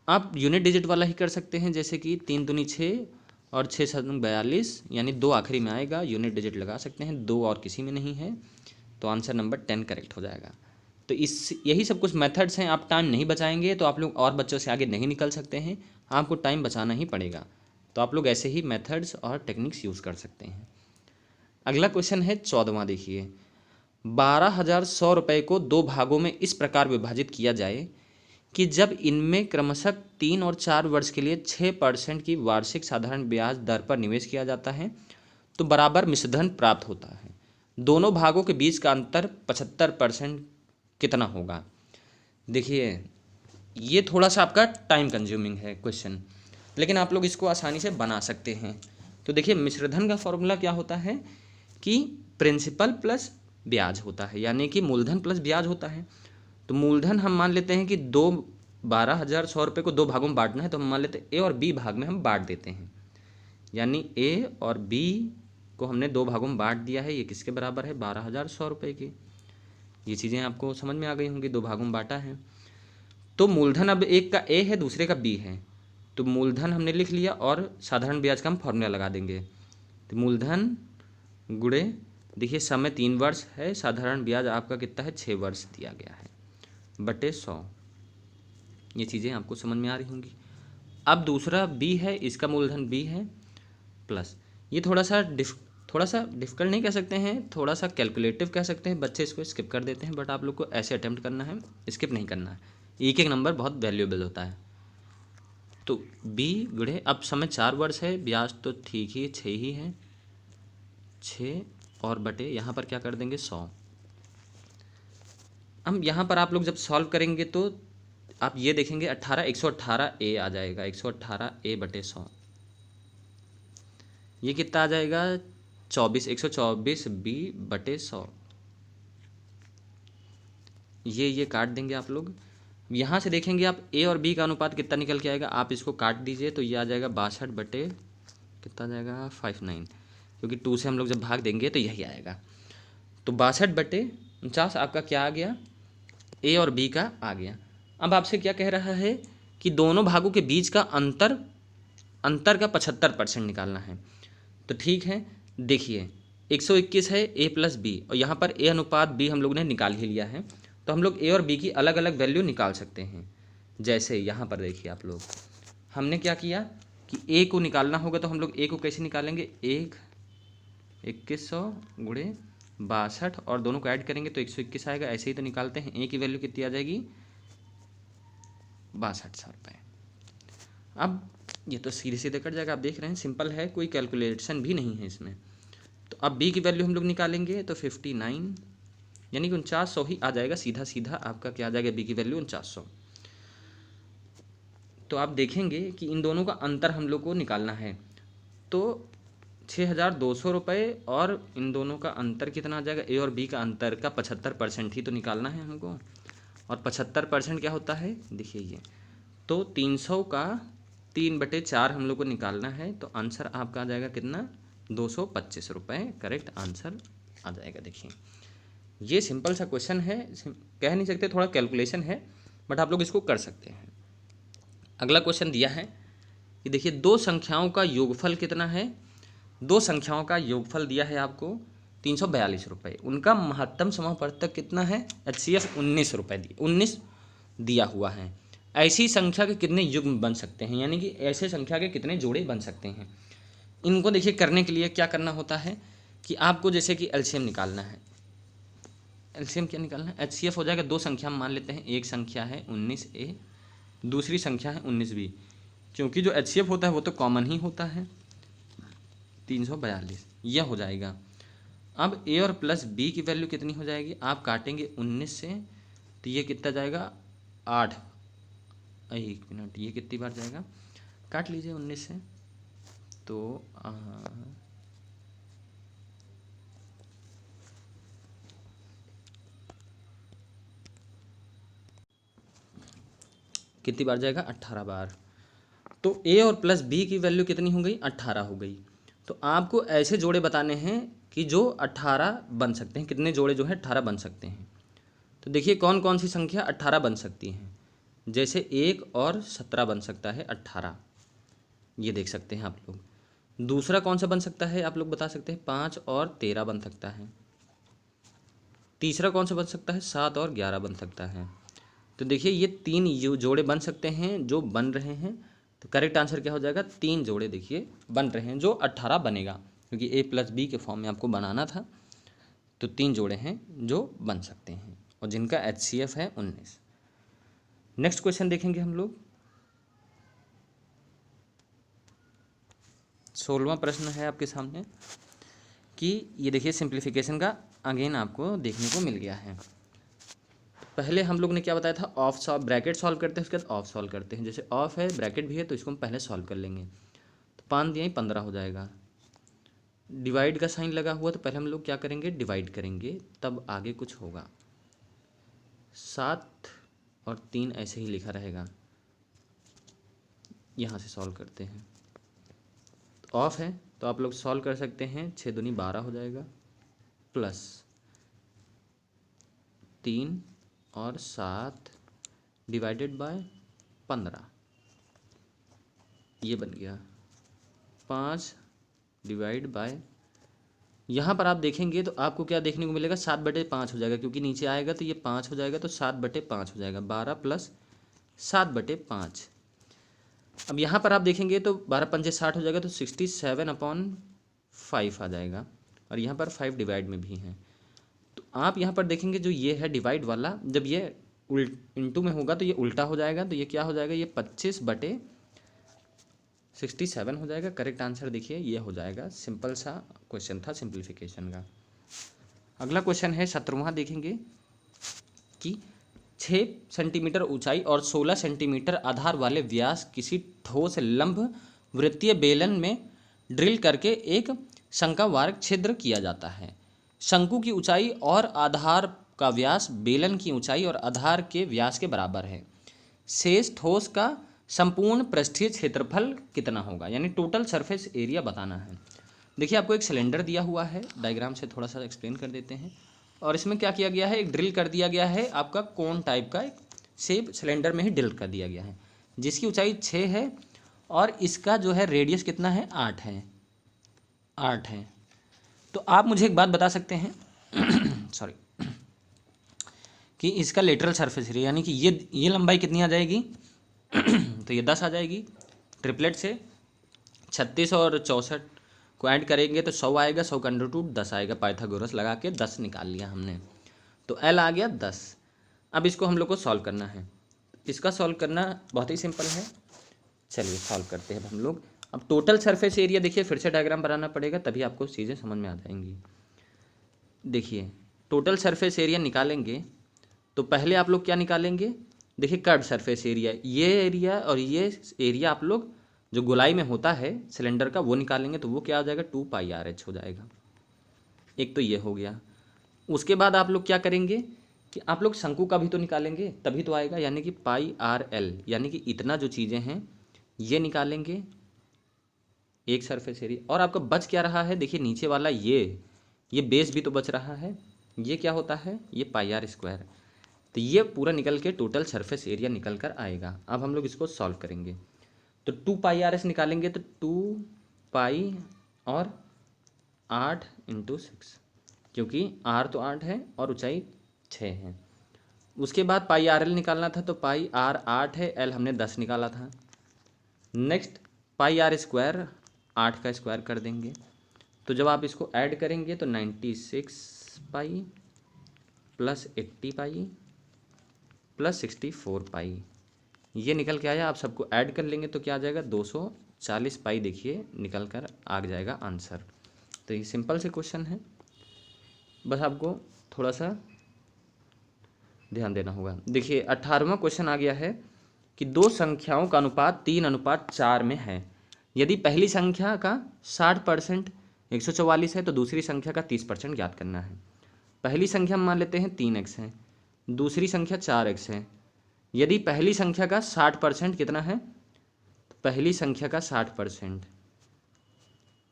आप यूनिट डिजिट वाला ही कर सकते हैं, जैसे कि 3 दूनी 6 और 6 7 42, यानी 2 आखिरी में आएगा, यूनिट डिजिट लगा सकते हैं। 2 और किसी में नहीं है, तो आंसर नंबर 10 करेक्ट हो जाएगा। तो इस यही सब कुछ मेथड्स हैं। आप टाइम नहीं बचाएंगे तो आप लोग और बच्चों से आगे नहीं निकल सकते हैं, आपको टाइम बचाना ही पड़ेगा। तो आप लोग ऐसे ही मेथड्स और टेक्निक्स यूज़ कर सकते हैं। अगला क्वेश्चन है 14वां, देखिए। 12,100 रुपये को 2 भागों में इस प्रकार विभाजित किया जाए कि जब इनमें क्रमशः 3 और 4 वर्ष के लिए 6% की वार्षिक साधारण ब्याज दर पर निवेश किया जाता है तो बराबर मिश्रधन प्राप्त होता है। दोनों भागों के बीच का अंतर 75% कितना होगा। देखिए ये थोड़ा सा आपका टाइम कंज्यूमिंग है क्वेश्चन, लेकिन आप लोग इसको आसानी से बना सकते हैं। तो देखिए मिश्रधन का फॉर्मूला क्या होता है कि प्रिंसिपल प्लस ब्याज होता है, यानी कि मूलधन प्लस ब्याज होता है। तो मूलधन हम मान लेते हैं कि 12,100 रुपये को 2 भागों में बांटना है, तो हम मान लेते हैं ए और बी भाग में हम बांट देते हैं, यानी ए और बी को हमने 2 भागों में बांट दिया है। ये किसके बराबर है, 12,100 रुपये की। ये चीज़ें आपको समझ में आ गई होंगी, 2 भागों में बांटा है। तो मूलधन अब एक का ए है, दूसरे का बी है, तो मूलधन हमने लिख लिया और साधारण ब्याज का हम फॉर्मूला लगा देंगे। तो मूलधन गुणे, देखिए समय 3 वर्ष है, साधारण ब्याज आपका कितना है, 6 वर्ष दिया गया है, बटे 100। ये चीज़ें आपको समझ में आ रही होंगी। अब दूसरा बी है, इसका मूलधन बी है प्लस, ये थोड़ा सा डिफ़िकल्ट नहीं कह सकते हैं, थोड़ा सा कैलकुलेटिव कह सकते हैं, बच्चे इसको स्किप कर देते हैं, बट आप लोग को ऐसे अटैम्प्ट करना है, स्किप नहीं करना है। एक एक नंबर बहुत वैल्यूएबल होता है। तो बी गुणे, अब समय 4 वर्ष है, ब्याज तो ठीक ही 6 ही है, 6 और बटे यहाँ पर क्या कर देंगे, 100। हम यहाँ पर आप लोग जब सॉल्व करेंगे तो आप ये देखेंगे 118 ए आ जाएगा, 118 ए बटे 100। ये कितना आ जाएगा, 124 बी बटे 100। ये काट देंगे आप लोग। यहाँ से देखेंगे आप ए और बी का अनुपात कितना निकल के आएगा, आप इसको काट दीजिए तो ये आ जाएगा 62 बटे कितना आ जाएगा, 59, क्योंकि 2 से हम लोग जब भाग देंगे तो यही आएगा। तो 62 बटे 49 आपका क्या आ गया, ए और बी का आ गया। अब आपसे क्या कह रहा है कि दोनों भागों के बीच का अंतर का 75% निकालना है। तो ठीक है, देखिए 121 है ए प्लस बी, और यहाँ पर ए अनुपात बी हम लोग ने निकाल ही लिया है, तो हम लोग ए और बी की अलग अलग वैल्यू निकाल सकते हैं। जैसे यहाँ पर देखिए आप लोग, हमने क्या किया कि ए को निकालना होगा, तो हम लोग ए को कैसे निकालेंगे, 2100 गुणे 62 और दोनों को ऐड करेंगे तो 121 आएगा। ऐसे ही तो निकालते हैं, ए की वैल्यू कितनी आ जाएगी, 62,000 रुपये। अब ये तो सीधे सीधे कट जाएगा, आप देख रहे हैं सिंपल है, कोई कैलकुलेशन भी नहीं है इसमें। तो अब बी की वैल्यू हम लोग निकालेंगे तो 59 यानी कि 4900 ही आ जाएगा, सीधा सीधा आपका क्या आ जाएगा, बी की वैल्यू 4900। तो आप देखेंगे कि इन दोनों का अंतर हम लोग को निकालना है, तो 6200 रुपये और इन दोनों का अंतर कितना आ जाएगा, ए और बी का अंतर का 75% ही तो निकालना है हमको। और 75% क्या होता है, देखिए ये, तो 300 का 3/4 हम लोग को निकालना है, तो आंसर आपका आ जाएगा कितना, 225 रुपये करेक्ट आंसर आ जाएगा। देखिए ये सिंपल सा क्वेश्चन है, कह नहीं सकते, थोड़ा कैलकुलेशन है, बट आप लोग इसको कर सकते हैं। अगला क्वेश्चन दिया है कि देखिए दो संख्याओं का योगफल कितना है, दो संख्याओं का योगफल दिया है आपको 342 रुपये, उनका महत्तम समापवर्तक कितना है, HCF 19 रुपये 19 दिया हुआ है। ऐसी संख्या के कितने युग्म बन सकते हैं, यानी कि ऐसे संख्या के कितने जोड़े बन सकते हैं। इनको देखिए करने के लिए क्या करना होता है कि आपको जैसे कि एलसीएम निकालना है, एलसीएम क्या निकालना है, HCF हो जाएगा, दो संख्या हम मान लेते हैं, एक संख्या है 19A, दूसरी संख्या है 19B, क्योंकि जो HCF होता है वो तो कॉमन ही होता है, 342 यह हो जाएगा। अब A और प्लस B की वैल्यू कितनी हो जाएगी, आप काटेंगे 19 से, तो ये कितना जाएगा 8, 1 मिनट, ये कितनी बार जाएगा, काट लीजिए 19 से, तो कितनी बार जाएगा, 18 बार। तो A और प्लस B की वैल्यू कितनी हो गई, 18 हो गई। तो आपको ऐसे जोड़े बताने हैं कि जो 18 बन सकते हैं, कितने जोड़े जो है 18 बन सकते हैं। तो देखिए कौन कौन सी संख्या 18 बन सकती हैं, जैसे 1 और 17 बन सकता है 18, ये देख सकते हैं आप लोग। दूसरा कौन सा बन सकता है, आप लोग बता सकते हैं, 5 और 13 बन सकता है। तीसरा कौन सा बन सकता है, 7 और 11 बन सकता है। तो देखिए ये 3 जोड़े बन सकते हैं जो बन रहे हैं, तो करेक्ट आंसर क्या हो जाएगा, 3 जोड़े देखिए बन रहे हैं जो 18 बनेगा, क्योंकि A प्लस बी के फॉर्म में आपको बनाना था। तो 3 जोड़े हैं जो बन सकते हैं और जिनका HCF है 19। नेक्स्ट क्वेश्चन देखेंगे हम लोग, 16वां प्रश्न है आपके सामने कि ये देखिए सिंप्लीफिकेशन का अगेन आपको देखने को मिल गया है। पहले हम लोग ने क्या बताया था, ऑफ सॉल्व, ब्रैकेट सॉल्व करते हैं, उसके बाद ऑफ सॉल्व करते हैं। जैसे ऑफ है, ब्रैकेट भी है, तो इसको हम पहले सॉल्व कर लेंगे। तो 5 दिया ही 15 हो जाएगा। डिवाइड का साइन लगा हुआ, तो पहले हम लोग क्या करेंगे, डिवाइड करेंगे, तब आगे कुछ होगा। 7 और 3 ऐसे ही लिखा रहेगा, यहाँ से सॉल्व करते हैं। तो ऑफ है तो आप लोग सॉल्व कर सकते हैं, 6 दूनी 12 हो जाएगा, प्लस 3 और 7 डिवाइडेड बाय 15, ये बन गया 5 डिवाइड बाय, यहाँ पर आप देखेंगे तो आपको क्या देखने को मिलेगा, 7/5 हो जाएगा, क्योंकि नीचे आएगा तो ये 5 हो जाएगा, तो 7/5 हो जाएगा, 12 प्लस 7/5। अब यहाँ पर आप देखेंगे तो 12 पंजे 60 हो जाएगा, तो 67/5 आ जाएगा, और यहाँ पर 5 डिवाइड में भी है। तो आप यहाँ पर देखेंगे जो ये है डिवाइड वाला, जब ये इंटू में होगा तो ये उल्टा हो जाएगा, तो ये क्या हो जाएगा, ये 25/67 हो जाएगा। करेक्ट आंसर देखिए ये हो जाएगा। सिंपल सा क्वेश्चन था सिंप्लीफिकेशन का। अगला क्वेश्चन है 17वां, देखेंगे कि 6 सेंटीमीटर ऊंचाई और 16 सेंटीमीटर आधार वाले व्यास किसी ठोस लंब वृत्तीय बेलन में ड्रिल करके एक शंक्वाकार छिद्र किया जाता है। शंकु की ऊंचाई और आधार का व्यास बेलन की ऊंचाई और आधार के व्यास के बराबर है। शेष ठोस का संपूर्ण पृष्ठीय क्षेत्रफल कितना होगा, यानी टोटल सरफेस एरिया बताना है। देखिए आपको एक सिलेंडर दिया हुआ है, डायग्राम से थोड़ा सा एक्सप्लेन कर देते हैं। और इसमें क्या किया गया है, एक ड्रिल कर दिया गया है, आपका कोन टाइप का एक शेप सिलेंडर में ही ड्रिल कर दिया गया है, जिसकी ऊंचाई 6 है और इसका जो है रेडियस कितना है, 8 है, 8 है। तो आप मुझे एक बात बता सकते हैं सॉरी, कि इसका लेटरल सरफेस एरिया, यानी कि ये लंबाई कितनी आ जाएगी तो ये 10 आ जाएगी। ट्रिपलेट से 36 और 64 को ऐड करेंगे तो 100 आएगा, 100 का √2 10 आएगा, पाइथागोरस लगा के 10 निकाल लिया हमने, तो L आ गया 10। अब इसको हम लोग को सॉल्व करना है। इसका सॉल्व करना बहुत ही सिंपल है, चलिए सॉल्व करते हैं अब हम लोग। अब टोटल सरफेस एरिया देखिए, फिर से डायग्राम बनाना पड़ेगा, तभी आपको चीज़ें समझ में आ जाएंगी। देखिए टोटल सरफेस एरिया निकालेंगे तो पहले आप लोग क्या निकालेंगे, देखिए कर्व सरफेस एरिया, ये एरिया और ये एरिया आप लोग जो गोलाई में होता है सिलेंडर का वो निकालेंगे, तो वो क्या हो जाएगा 2πRH हो जाएगा। एक तो ये हो गया। उसके बाद आप लोग क्या करेंगे कि आप लोग शंकु का भी तो निकालेंगे तभी तो आएगा, यानी कि πRL, यानी कि इतना जो चीज़ें हैं ये निकालेंगे एक सरफेस एरिया। और आपका बच क्या रहा है, देखिए नीचे वाला ये बेस भी तो बच रहा है, ये क्या होता है, ये πr²। तो ये पूरा निकल के टोटल सरफेस एरिया निकल कर आएगा। अब हम लोग इसको सॉल्व करेंगे तो 2πRS निकालेंगे तो 2π और 8 × 6, क्योंकि r तो 8 है और ऊंचाई 6 है। उसके बाद πRL निकालना था तो πr 8 है, l हमने 10 निकाला था। नेक्स्ट πr², 8 का स्क्वायर कर देंगे, तो जब आप इसको ऐड करेंगे तो 96π प्लस 80π प्लस 64π, ये निकल के आया। आप सबको ऐड कर लेंगे तो क्या आ जाएगा 240π, देखिए निकल कर आ जाएगा आंसर। तो ये सिंपल से क्वेश्चन है, बस आपको थोड़ा सा ध्यान देना होगा। देखिए 18वां क्वेश्चन आ गया है कि दो संख्याओं का अनुपात 3:4 में है। यदि पहली संख्या का 60% 144 है तो दूसरी संख्या का 30% ज्ञात करना है। पहली संख्या मान लेते हैं 3x है, दूसरी संख्या 4x है। यदि पहली संख्या का 60% कितना है, तो पहली संख्या का 60%,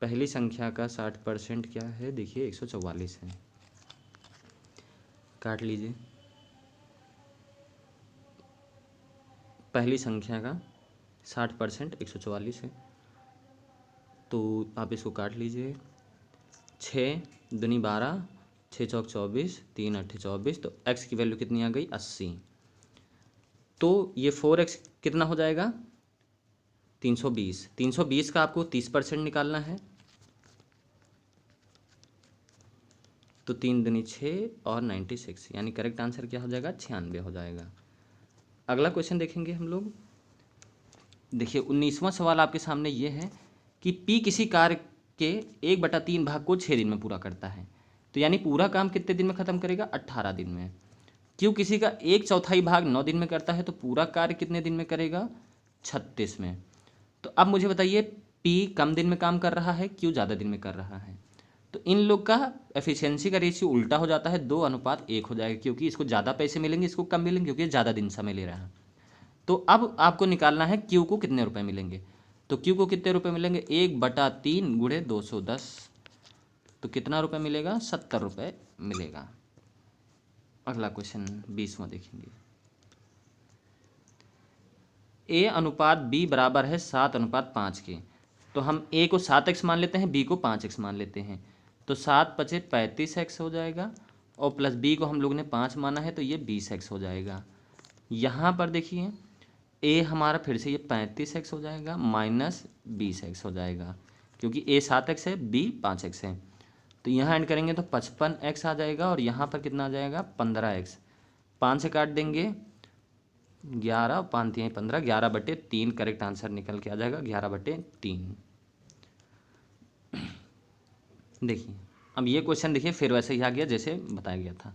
पहली संख्या का 60% क्या है, देखिए 144 है, काट लीजिए। पहली संख्या का 60% 144 है, तो आप इसको काट लीजिए। 6 दूनी 12, 6 चौक 24, 3 8 24, तो x की वैल्यू कितनी आ गई 80। तो ये 4x कितना हो जाएगा 320। 320 का आपको 30% निकालना है, तो 3 दूनी 6 और 96, यानी करेक्ट आंसर क्या हो जाएगा 96 हो जाएगा। अगला क्वेश्चन देखेंगे हम लोग। देखिए 19वां सवाल आपके सामने ये है कि P किसी कार्य के 1/3 भाग को 6 दिन में पूरा करता है, तो यानी पूरा काम कितने दिन में ख़त्म करेगा 18 दिन में। Q किसी का 1/4 भाग 9 दिन में करता है, तो पूरा कार्य कितने दिन में करेगा 36 में। तो अब मुझे बताइए P कम दिन में काम कर रहा है, Q ज़्यादा दिन में कर रहा है, तो इन लोग का एफिशिएंसी का रेशियो उल्टा हो जाता है, 2:1 हो जाएगा, क्योंकि इसको ज़्यादा पैसे मिलेंगे, इसको कम मिलेंगे, क्योंकि ज़्यादा दिन समय ले रहा है। तो अब आपको निकालना है Q को कितने रुपए मिलेंगे, तो Q को कितने रुपए मिलेंगे 1/3 गुणे 210, तो कितना रुपए मिलेगा 70 रुपये मिलेगा। अगला क्वेश्चन 20वां देखेंगे। A अनुपात B बराबर है 7:5 के, तो हम A को 7x मान लेते हैं, B को 5x मान लेते हैं, तो 7 × 5 = 35x हो जाएगा, और प्लस B को हम लोग ने 5 माना है तो ये 20x हो जाएगा। यहाँ पर देखिए A हमारा फिर से ये 35x हो जाएगा माइनस 20x हो जाएगा, क्योंकि A 7x है, B 5x है, तो यहाँ ऐड करेंगे तो 55x आ जाएगा, और यहाँ पर कितना आ जाएगा 15x। 5 से काट देंगे 11, 5 3 15, 11/3 करेक्ट आंसर निकल के आ जाएगा 11/3। देखिए अब ये क्वेश्चन देखिए फिर वैसे ही आ गया जैसे बताया गया था।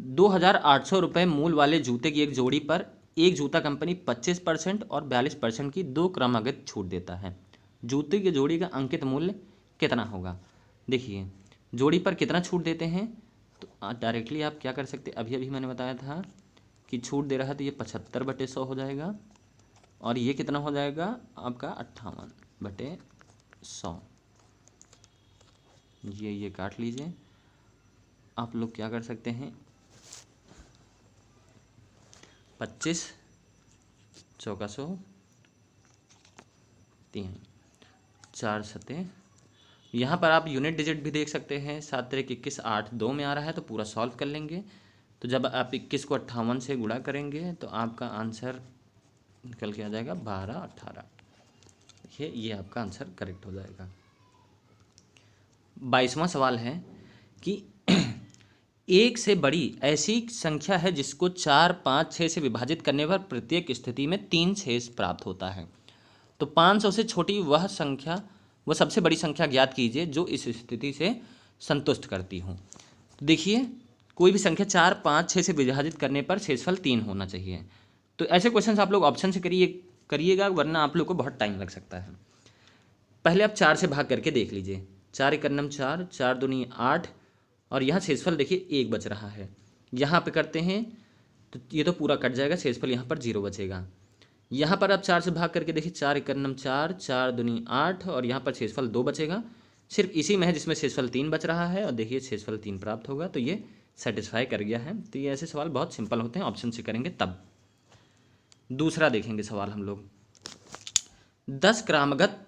2800 रुपये मूल वाले जूते की एक जोड़ी पर एक जूता कंपनी 25% और 42% की 2 क्रमागत छूट देता है। जूते की जोड़ी का अंकित मूल्य कितना होगा। देखिए जोड़ी पर कितना छूट देते हैं, तो डायरेक्टली आप क्या कर सकते, अभी अभी मैंने बताया था कि छूट दे रहा है, तो ये 75/100 हो जाएगा, और ये कितना हो जाएगा आपका 58/100। ये काट लीजिए। आप लोग क्या कर सकते हैं 25 चौका 100, 3 4 सते, यहाँ पर आप यूनिट डिजिट भी देख सकते हैं। 7 3 21 8 2 में आ रहा है, तो पूरा सॉल्व कर लेंगे। तो जब आप 21 को 58 से गुणा करेंगे तो आपका आंसर निकल के आ जाएगा 12 18। ये आपका आंसर करेक्ट हो जाएगा। 22वां सवाल है कि एक से बड़ी ऐसी संख्या है जिसको 4 5 6 से विभाजित करने पर प्रत्येक स्थिति में 3 शेष प्राप्त होता है, तो 500 से छोटी वह सबसे बड़ी संख्या ज्ञात कीजिए जो इस स्थिति से संतुष्ट करती हूँ। तो देखिए कोई भी संख्या 4, 5, 6 से विभाजित करने पर शेषफल 3 होना चाहिए। तो ऐसे क्वेश्चन आप लोग ऑप्शन से करिएगा, वरना आप लोग को बहुत टाइम लग सकता है। पहले आप 4 से भाग करके देख लीजिए। 4 एक नम 4, 4 दूनी 8, और यहाँ शेषफल देखिए 1 बच रहा है। यहाँ पे करते हैं तो ये तो पूरा कट जाएगा, शेषफल यहाँ पर 0 बचेगा। यहाँ पर आप 4 से भाग करके देखिए, 4 एक नम 4, 4 दूनी 8, और यहाँ पर शेषफल 2 बचेगा। सिर्फ इसी में है जिसमें शेषफल 3 बच रहा है, और देखिए शेषफल 3 प्राप्त होगा, तो ये सेटिस्फाई कर गया है। तो ये ऐसे सवाल बहुत सिंपल होते हैं, ऑप्शन से करेंगे तब। दूसरा देखेंगे सवाल हम लोग। 10 क्रमागत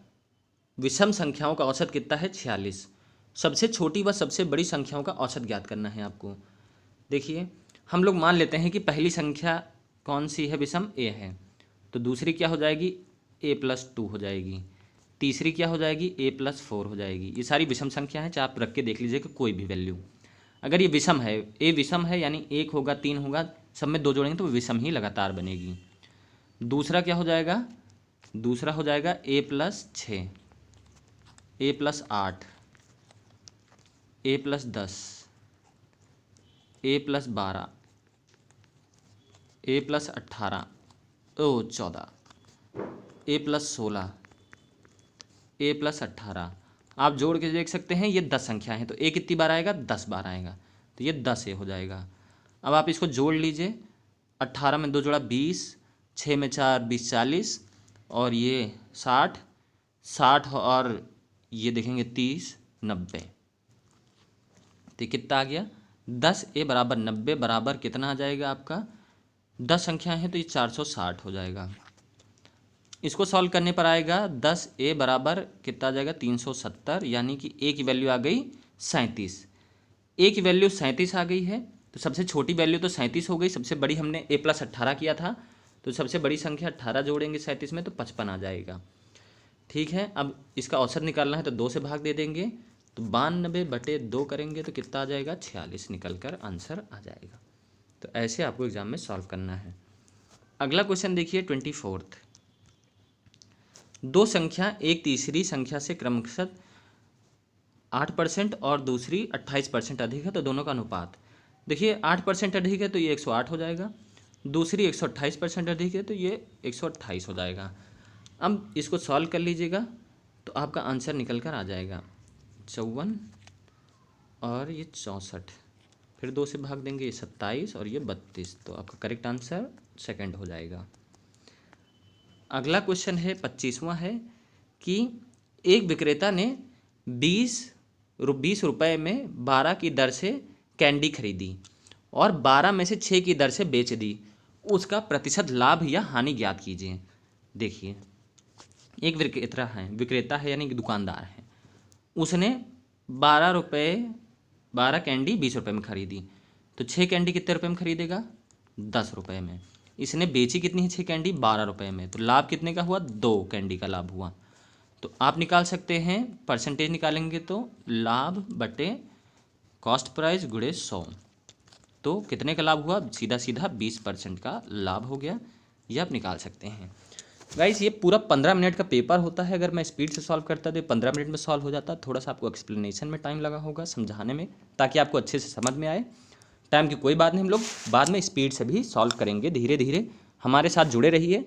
विषम संख्याओं का औसत कितना है? 46। सबसे छोटी व सबसे बड़ी संख्याओं का औसत ज्ञात करना है आपको। देखिए हम लोग मान लेते हैं कि पहली संख्या कौन सी है? विषम ए है, तो दूसरी क्या हो जाएगी? a+2 हो जाएगी। तीसरी क्या हो जाएगी? a+4 हो जाएगी। ये सारी विषम संख्या हैं, चाहे आप रख के देख लीजिए कि कोई भी वैल्यू। अगर ये विषम है, ए विषम है, यानी 1 होगा, 3 होगा, सब में 2 जोड़ेंगे तो विषम ही लगातार बनेगी। दूसरा क्या हो जाएगा? दूसरा हो जाएगा a+6, a+8, a+10, a+12, a+18, 14, a+16, a+18। आप जोड़ के देख सकते हैं, ये 10 संख्या है, तो ए कितनी बार आएगा? 10 बार आएगा, तो ये 10 ए हो जाएगा। अब आप इसको जोड़ लीजिए। 18 में 2 जोड़ा 20, 6 में 4 20, 40, और ये 60, 60 और ये देखेंगे 30, 90। तो कितना आ गया? 10a बराबर 90 बराबर कितना आ जाएगा आपका? 10 संख्या है तो ये 460 हो जाएगा। इसको सॉल्व करने पर आएगा 10a बराबर कितना आ जाएगा? 370, यानी कि a की वैल्यू आ गई 37। a की वैल्यू 37 आ गई है, तो सबसे छोटी वैल्यू तो 37 हो गई। सबसे बड़ी हमने a+18 किया था, तो सबसे बड़ी संख्या 18 जोड़ेंगे 37 में तो 55 आ जाएगा। ठीक है, अब इसका औसत निकालना है तो 2 से भाग दे देंगे, तो 92/2 करेंगे तो कितना आ जाएगा? 46 निकल कर आंसर आ जाएगा। तो ऐसे आपको एग्जाम में सॉल्व करना है। अगला क्वेश्चन देखिए 24। दो संख्या एक तीसरी संख्या से क्रमशः 8% और दूसरी 28% अधिक है, तो दोनों का अनुपात। देखिए 8% अधिक है तो ये 108 हो जाएगा, दूसरी 128% अधिक है तो ये 128 हो जाएगा। अब इसको सॉल्व कर लीजिएगा तो आपका आंसर निकल कर आ जाएगा 54 और ये 64, फिर 2 से भाग देंगे, ये 27 और ये 32, तो आपका करेक्ट आंसर सेकंड हो जाएगा। अगला क्वेश्चन है 25वां है कि एक विक्रेता ने 20 रुपये में 12 की दर से कैंडी खरीदी और 12 में से 6 की दर से बेच दी, उसका प्रतिशत लाभ या हानि ज्ञात कीजिए। देखिए एक विक्रेता है यानी कि दुकानदार है, उसने 12 कैंडी 20 रुपये में खरीदी, तो 6 कैंडी कितने रुपये में खरीदेगा? 10 रुपये में। इसने बेची कितनी है? 6 कैंडी 12 रुपये में, तो लाभ कितने का हुआ? 2 कैंडी का लाभ हुआ। तो आप निकाल सकते हैं, परसेंटेज निकालेंगे तो लाभ बटे कॉस्ट प्राइस गुणे 100, तो कितने का लाभ हुआ? सीधा सीधा 20% का लाभ हो गया। ये आप निकाल सकते हैं। गाइस ये पूरा 15 मिनट का पेपर होता है। अगर मैं स्पीड से सॉल्व करता तो 15 मिनट में सॉल्व हो जाता। थोड़ा सा आपको एक्सप्लेनेशन में टाइम लगा होगा, समझाने में, ताकि आपको अच्छे से समझ में आए। टाइम की कोई बात नहीं, हम लोग बाद में स्पीड से भी सॉल्व करेंगे। धीरे धीरे हमारे साथ जुड़े रहिए।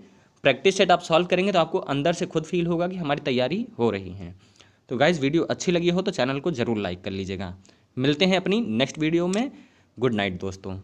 प्रैक्टिस सेट आप सॉल्व करेंगे तो आपको अंदर से खुद फील होगा कि हमारी तैयारी हो रही है। तो गाइस वीडियो अच्छी लगी हो तो चैनल को ज़रूर लाइक कर लीजिएगा। मिलते हैं अपनी नेक्स्ट वीडियो में। गुड नाइट दोस्तों।